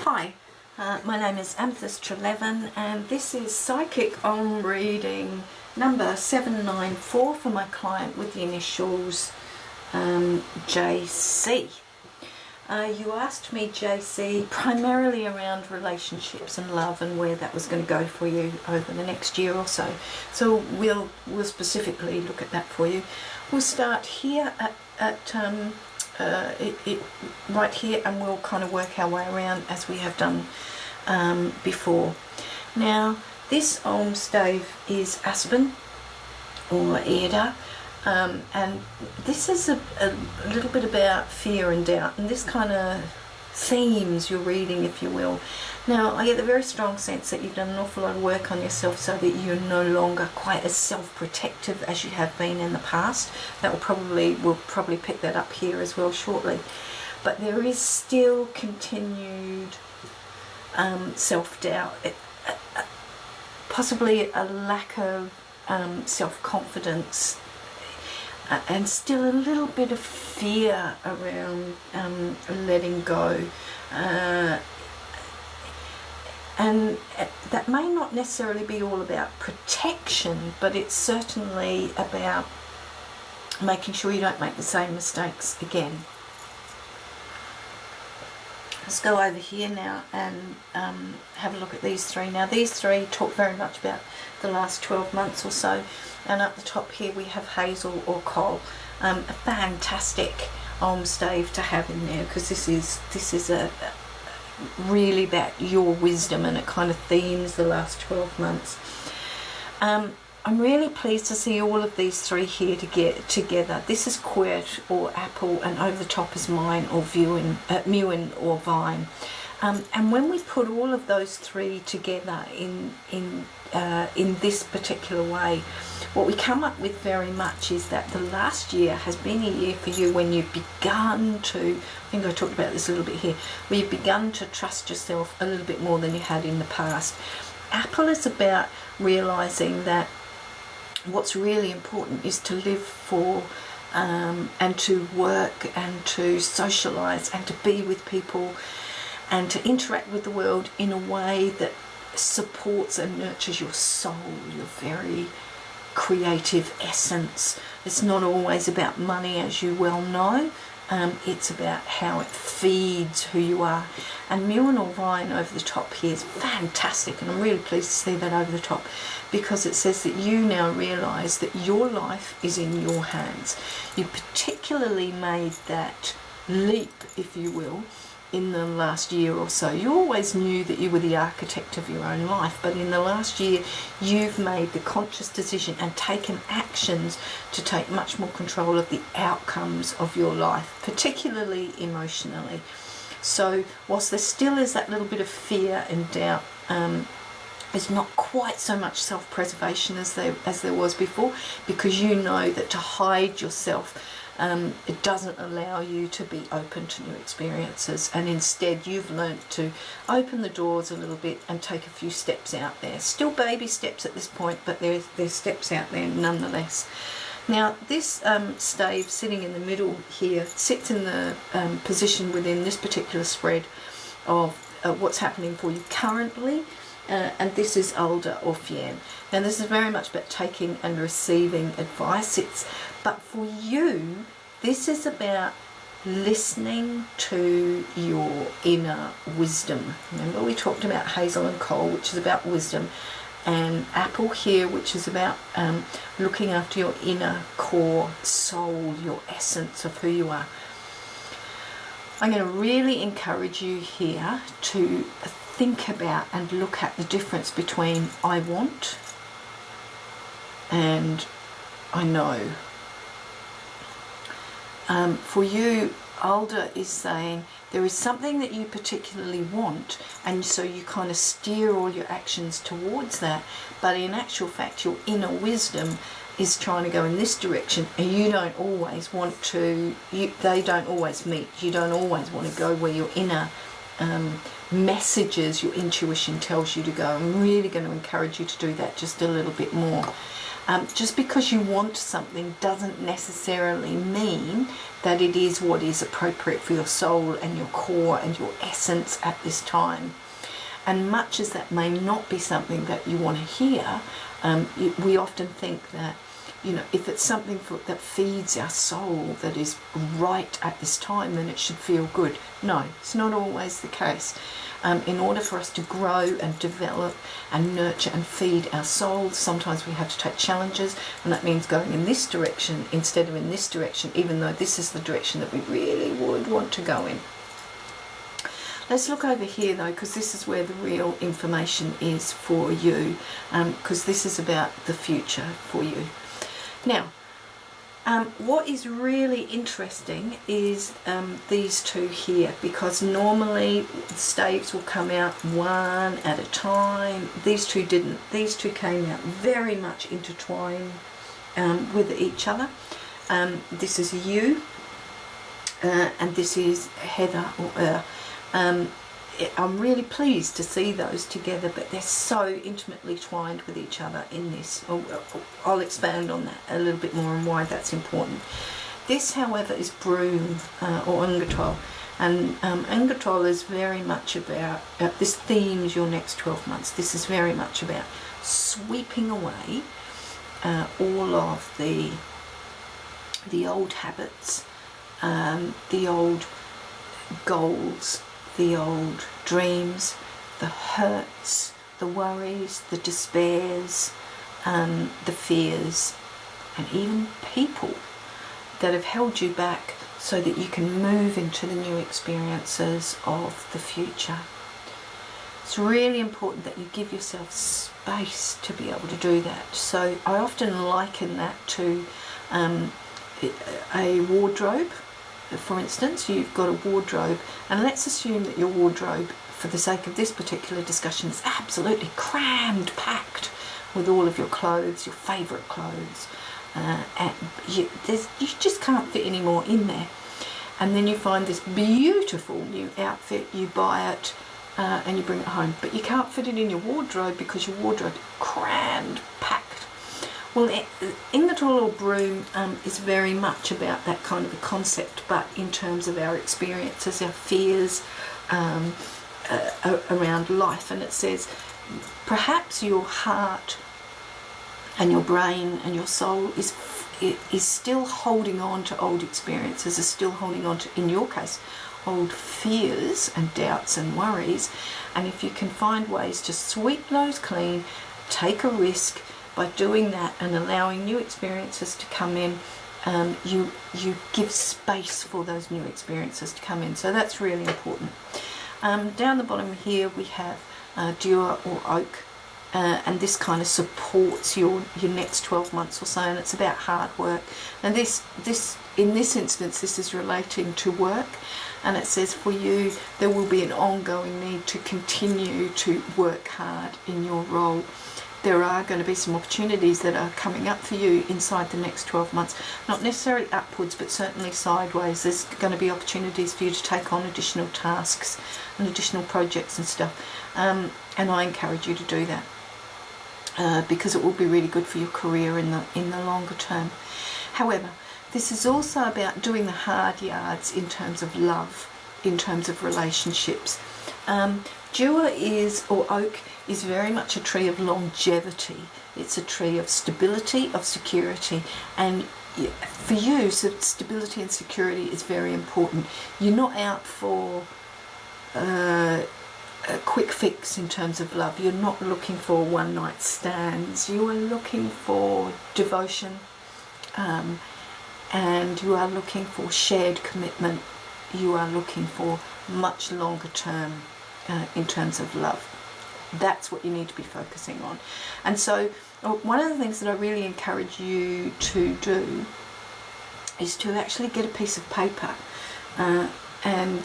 Hi, my name is Amethyst Trelevin and this is Psychic Om reading number 794 for my client with the initials JC. You asked me, JC, primarily around relationships and love and where that was going to go for you over the next year or so. So we'll specifically look at that for you. We'll start here right here, and we'll kind of work our way around as we have done before. Now, this Om stave is Aspen or Eda. And this is a little bit about fear and doubt, and this kind of themes your reading, if you will. Now, I get the very strong sense that you've done an awful lot of work on yourself so that you're no longer quite as self-protective as you have been in the past. That we'll probably pick that up here as well shortly. But there is still continued self-doubt, possibly a lack of self-confidence, and still a little bit of fear around letting go, and that may not necessarily be all about protection, but it's certainly about making sure you don't make the same mistakes again. Let's go over here now and have a look at these three. Now, these three talk very much about the last 12 months or so. And up the top here we have hazel or coal. A fantastic Om stave to have in there, because this is a really about your wisdom, and it kind of themes the last 12 months. I'm really pleased to see all of these three here to get together. This is quirt or apple, and over the top is mine or muin or vine. And when we put all of those three together in this particular way, what we come up with very much is that the last year has been a year for you when you've begun to, I think I talked about this a little bit here, where you've begun to trust yourself a little bit more than you had in the past. Apple is about realising that what's really important is to live for and to work and to socialise and to be with people and to interact with the world in a way that supports and nurtures your soul, your very creative essence. It's not always about money, as you well know. It's about how it feeds who you are. And muin or vine over the top here is fantastic, and I'm really pleased to see that over the top, because it says that you now realise that your life is in your hands. You particularly made that leap, if you will, in the last year or so. You always knew that you were the architect of your own life, but in the last year you've made the conscious decision and taken actions to take much more control of the outcomes of your life, particularly emotionally. So whilst there still is that little bit of fear and doubt, it's not quite so much self-preservation as there was before, because you know that to hide yourself, it doesn't allow you to be open to new experiences, and instead you've learnt to open the doors a little bit and take a few steps out there. Still baby steps at this point, but there's steps out there nonetheless. Now, this stave sitting in the middle here sits in the position within this particular spread of what's happening for you currently, and this is Alder or Fien. Now, this is very much about taking and receiving advice. But for you, this is about listening to your inner wisdom. Remember, we talked about hazel and coal, which is about wisdom, and apple here, which is about looking after your inner core soul, your essence of who you are. I'm going to really encourage you here to think about and look at the difference between I want and I know. For you, Alder is saying there is something that you particularly want, and so you kind of steer all your actions towards that, but in actual fact your inner wisdom is trying to go in this direction, and you don't always want to, they don't always meet. You don't always want to go where your inner messages, your intuition tells you to go. I'm really going to encourage you to do that just a little bit more. Just because you want something doesn't necessarily mean that it is what is appropriate for your soul and your core and your essence at this time. And much as that may not be something that you want to hear, we often think that, you know, if it's something that feeds our soul, that is right at this time, then it should feel good. No, it's not always the case. In order for us to grow and develop and nurture and feed our souls, sometimes we have to take challenges, and that means going in this direction instead of in this direction, even though this is the direction that we really would want to go in. Let's look over here though, because this is where the real information is for you, because this is about the future for you. Now, what is really interesting is these two here, because normally the staves will come out one at a time. These two didn't. These two came out very much intertwined with each other. This is you, and this is Heather or I'm really pleased to see those together, but they're so intimately twined with each other in this. I'll expand on that a little bit more and why that's important. This, however, is broom or ungatol, and ungatol is very much about, this themes your next 12 months. This is very much about sweeping away all of the old habits, the old goals, the old dreams, the hurts, the worries, the despairs, the fears, and even people that have held you back, so that you can move into the new experiences of the future. It's really important that you give yourself space to be able to do that. So I often liken that to a wardrobe. For instance, you've got a wardrobe, and let's assume that your wardrobe, for the sake of this particular discussion, is absolutely crammed, packed with all of your clothes, your favourite clothes, and you just can't fit any more in there. And then you find this beautiful new outfit, you buy it, and you bring it home, but you can't fit it in your wardrobe because your wardrobe is crammed, packed. Well, Ingatol or broom is very much about that kind of a concept, but in terms of our experiences, our fears around life. And it says, perhaps your heart and your brain and your soul is still holding on to old experiences, is still holding on to, in your case, old fears and doubts and worries. And if you can find ways to sweep those clean, take a risk, by doing that and allowing new experiences to come in, you give space for those new experiences to come in. So that's really important. Down the bottom here we have dewar or oak, and this kind of supports your next 12 months or so, and it's about hard work. And this in this instance, this is relating to work, and it says for you there will be an ongoing need to continue to work hard in your role. There are going to be some opportunities that are coming up for you inside the next 12 months. Not necessarily upwards, but certainly sideways. There's going to be opportunities for you to take on additional tasks and additional projects and stuff. And I encourage you to do that because it will be really good for your career in the longer term. However, this is also about doing the hard yards in terms of love, in terms of relationships. Dewar or oak is very much a tree of longevity. It's a tree of stability, of security, and for you, so stability and security is very important. You're not out for a quick fix in terms of love. You're not looking for one night stands. You are looking for devotion, and you are looking for shared commitment. You are looking for much longer term in terms of love. That's what you need to be focusing on. And so one of the things that I really encourage you to do is to actually get a piece of paper and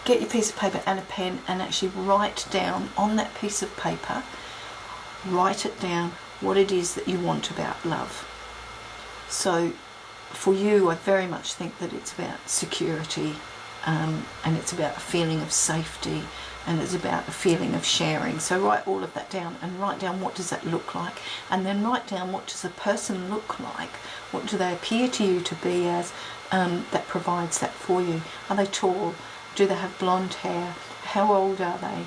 get your piece of paper and a pen and actually write down on that piece of paper, write it down what it is that you want about love. So for you, I very much think that it's about security, and it's about a feeling of safety, and it's about a feeling of sharing. So write all of that down, and write down what does that look like, and then write down what does a person look like, what do they appear to you to be as, that provides that for you. Are they tall? Do they have blonde hair? How old are they?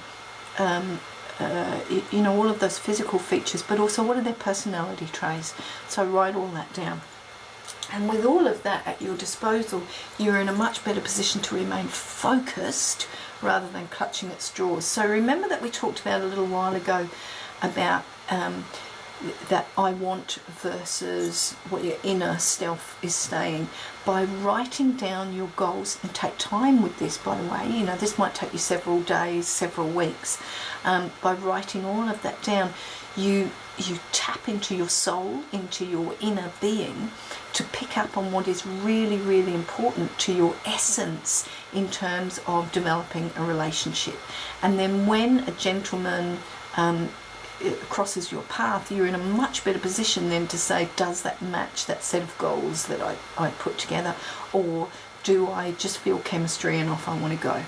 You know, all of those physical features, but also what are their personality traits. So write all that down. And with all of that at your disposal, you're in a much better position to remain focused rather than clutching at straws. So remember that we talked about a little while ago about that I want versus what your inner self is saying. By writing down your goals, and take time with this, by the way, you know, this might take you several days, several weeks. By writing all of that down, you tap into your soul, into your inner being, to pick up on what is really, really important to your essence in terms of developing a relationship. And then when a gentleman crosses your path, you're in a much better position then to say, does that match that set of goals that I put together, or do I just feel chemistry and off I want to go?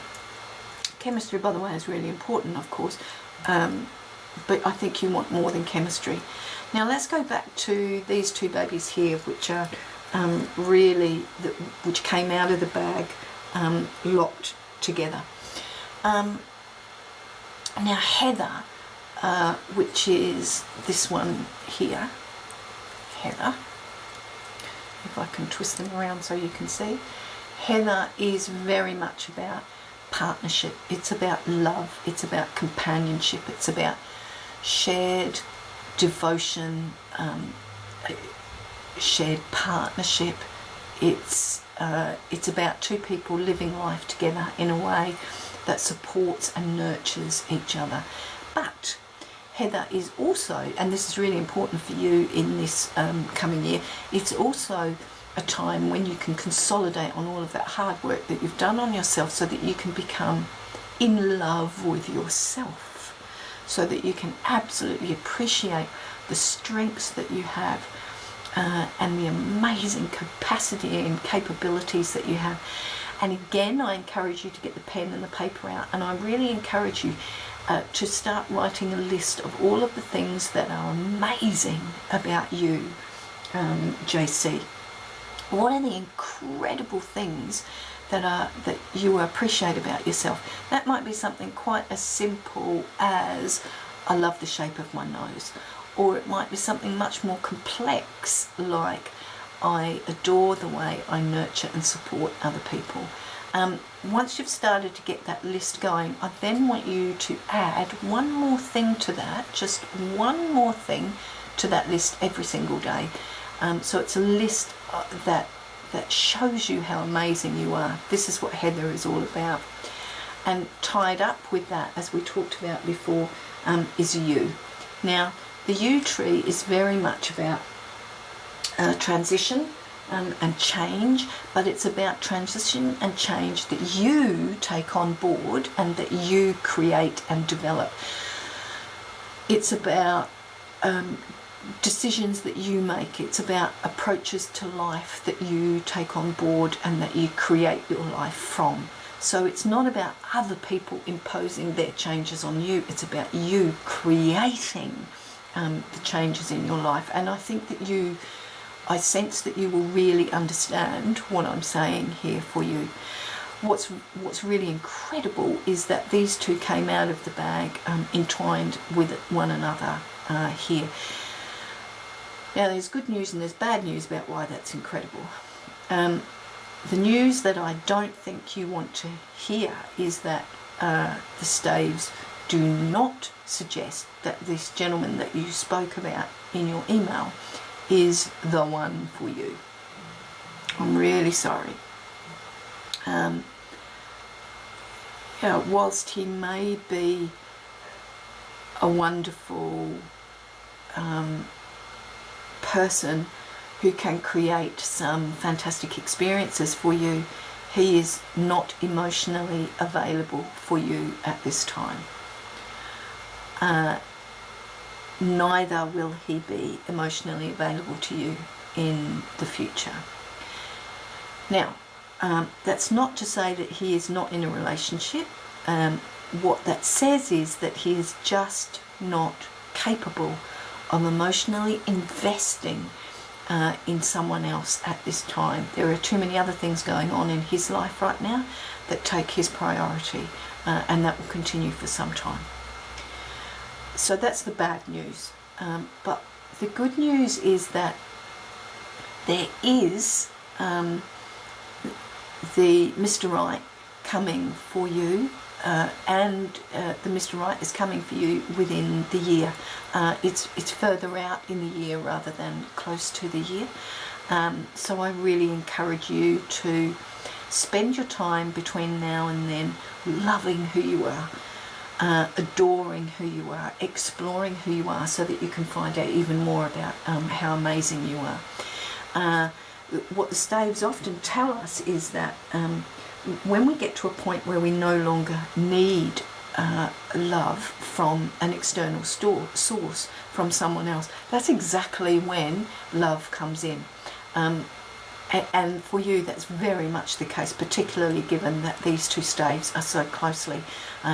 Chemistry, by the way, is really important, of course, but I think you want more than chemistry. Now let's go back to these two babies here, which are which came out of the bag locked together. Now Heather, which is this one here, Heather, if I can twist them around so you can see, Heather is very much about partnership. It's about love, it's about companionship, it's about shared devotion, shared partnership. It's about two people living life together in a way that supports and nurtures each other. But Heather is also, and this is really important for you in this coming year, it's also a time when you can consolidate on all of that hard work that you've done on yourself, so that you can become in love with yourself, so that you can absolutely appreciate the strengths that you have, and the amazing capacity and capabilities that you have. And again, I encourage you to get the pen and the paper out, and I really encourage you to start writing a list of all of the things that are amazing about you, JC. What are the incredible things that you appreciate about yourself? That might be something quite as simple as, I love the shape of my nose, or it might be something much more complex, like, I adore the way I nurture and support other people. Once you've started to get that list going, I then want you to add one more thing to that, just one more thing to that list every single day. So it's a list that shows you how amazing you are. This is what Heather is all about. And tied up with that, as we talked about before, is you. Now, the you tree is very much about transition and change, but it's about transition and change that you take on board and that you create and develop. It's about decisions that you make. It's about approaches to life that you take on board and that you create your life from. So it's not about other people imposing their changes on you. It's about you creating the changes in your life. And I think that I sense that you will really understand what I'm saying here for you. What's really incredible is that these two came out of the bag entwined with one another here. Now, there's good news and there's bad news about why that's incredible. The news that I don't think you want to hear is that the staves do not suggest that this gentleman that you spoke about in your email is the one for you. I'm really sorry. Whilst he may be a wonderful person who can create some fantastic experiences for you, he is not emotionally available for you at this time. Neither will he be emotionally available to you in the future. Now, That's not to say that he is not in a relationship. What that says is that he is just not capable of emotionally investing in someone else at this time. There are too many other things going on in his life right now that take his priority, and that will continue for some time. So that's the bad news. But the good news is that there is the Mr. Right coming for you, and the Mr. Right is coming for you within the year. It's further out in the year rather than close to the year. So I really encourage you to spend your time between now and then loving who you are, adoring who you are, exploring who you are, so that you can find out even more about how amazing you are. What the staves often tell us is that when we get to a point where we no longer need love from an external source, from someone else, that's exactly when love comes in. And for you, that's very much the case, particularly given that these two staves are so closely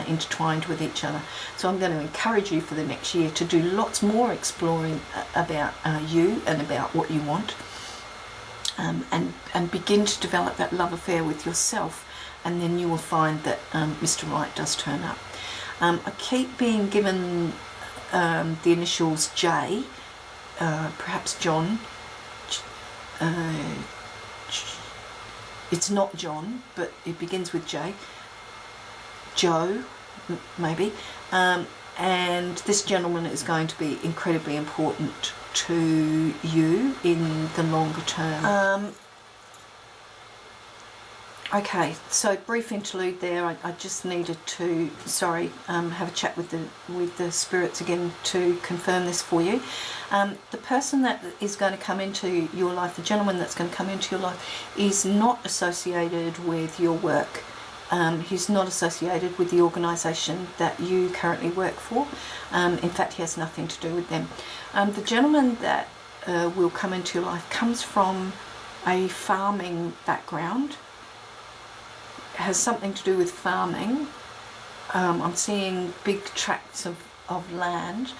intertwined with each other. So I'm going to encourage you for the next year to do lots more exploring about you and about what you want, and begin to develop that love affair with yourself, and then you will find that Mr. Right does turn up. I keep being given the initials J, perhaps John. It's not John, but it begins with J. Joe, maybe. And this gentleman is going to be incredibly important to you in the longer term. Okay, so brief interlude there. I just needed to, have a chat with the spirits again to confirm this for you. The person that is going to come into your life, the gentleman that's going to come into your life, is not associated with your work. He's not associated with the organisation that you currently work for. In fact, he has nothing to do with them. The gentleman that will come into your life comes from a farming background, has something to do with farming. I'm seeing big tracts of land.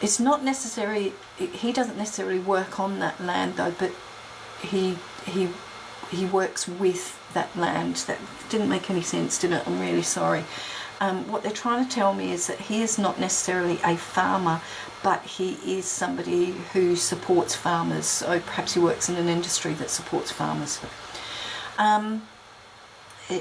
It's not necessary, he doesn't necessarily work on that land though, but he works with that land. That didn't make any sense, did it? I'm really sorry. What they're trying to tell me is that he is not necessarily a farmer, but he is somebody who supports farmers. So perhaps he works in an industry that supports farmers.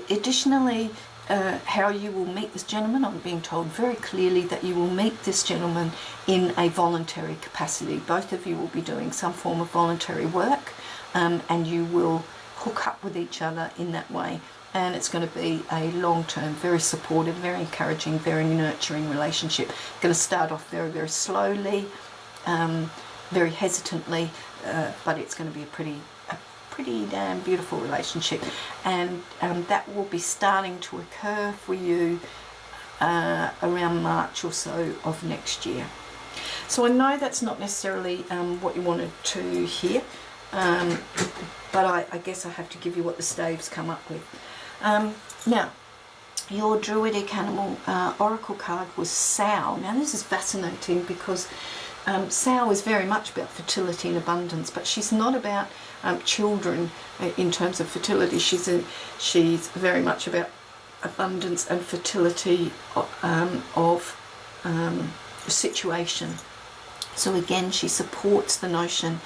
Additionally, how you will meet this gentleman, I'm being told very clearly that you will meet this gentleman in a voluntary capacity. Both of you will be doing some form of voluntary work, and you will hook up with each other in that way. And it's going to be a long-term, very supportive, very encouraging, very nurturing relationship. Going to start off very, very slowly, very hesitantly, but it's going to be a pretty damn beautiful relationship, and that will be starting to occur for you around March or so of next year. So I know that's not necessarily what you wanted to hear, but I guess I have to give you what the staves come up with. Now, your druidic animal oracle card was Sow. Now this is fascinating because Sow is very much about fertility and abundance, but she's not about children in terms of fertility. She's very much about abundance and fertility of situation. So again, she supports the notion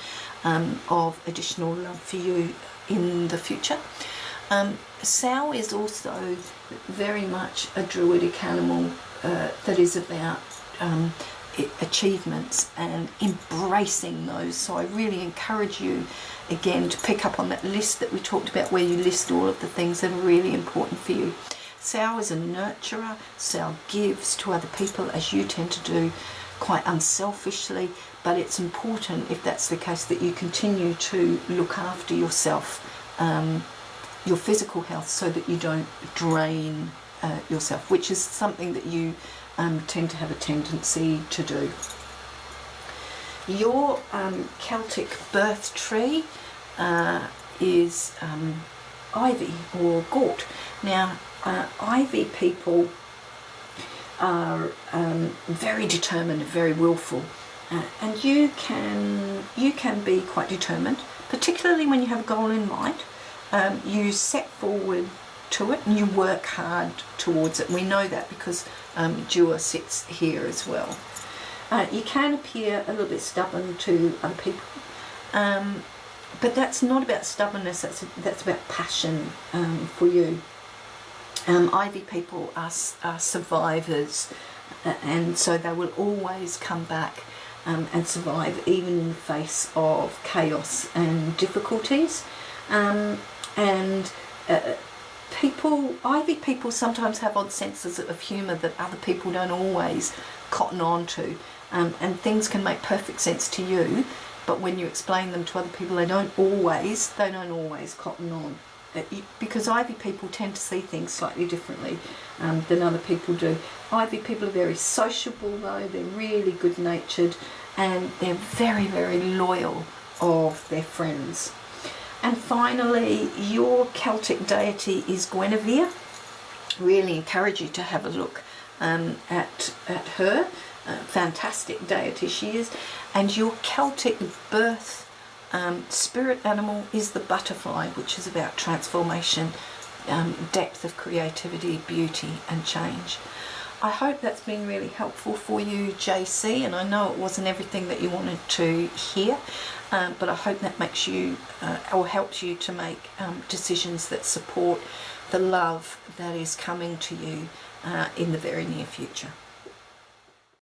of additional love for you in the future. Sow is also very much a druidic animal that is about achievements and embracing those. So I really encourage you again to pick up on that list that we talked about, where you list all of the things that are really important for you. Sow is a nurturer. Sow gives to other people, as you tend to do, quite unselfishly, but it's important, if that's the case, that you continue to look after yourself, your physical health, so that you don't drain yourself, which is something that you tend to have a tendency to do. Your Celtic birth tree is ivy or gort. Now, ivy people are very determined, very willful, and you can be quite determined, particularly when you have a goal in mind. You set forward to it and you work hard towards it. We know that because Jua sits here as well. You can appear a little bit stubborn to other people, but that's not about stubbornness, that's about passion for you. Ivy people are survivors, and so they will always come back and survive even in the face of chaos and difficulties. Ivy people sometimes have odd senses of humour that other people don't always cotton on to, and things can make perfect sense to you, but when you explain them to other people, they don't always cotton on. Because ivy people tend to see things slightly differently than other people do. Ivy people are very sociable though, they're really good natured, and they're very, very loyal of their friends. And finally, your Celtic deity is Guinevere. Really encourage you to have a look at her. Fantastic deity she is. And your Celtic birth spirit animal is the butterfly, which is about transformation, depth of creativity, beauty and change. I hope that's been really helpful for you, JC, and I know it wasn't everything that you wanted to hear, but I hope that makes you or helps you to make decisions that support the love that is coming to you in the very near future.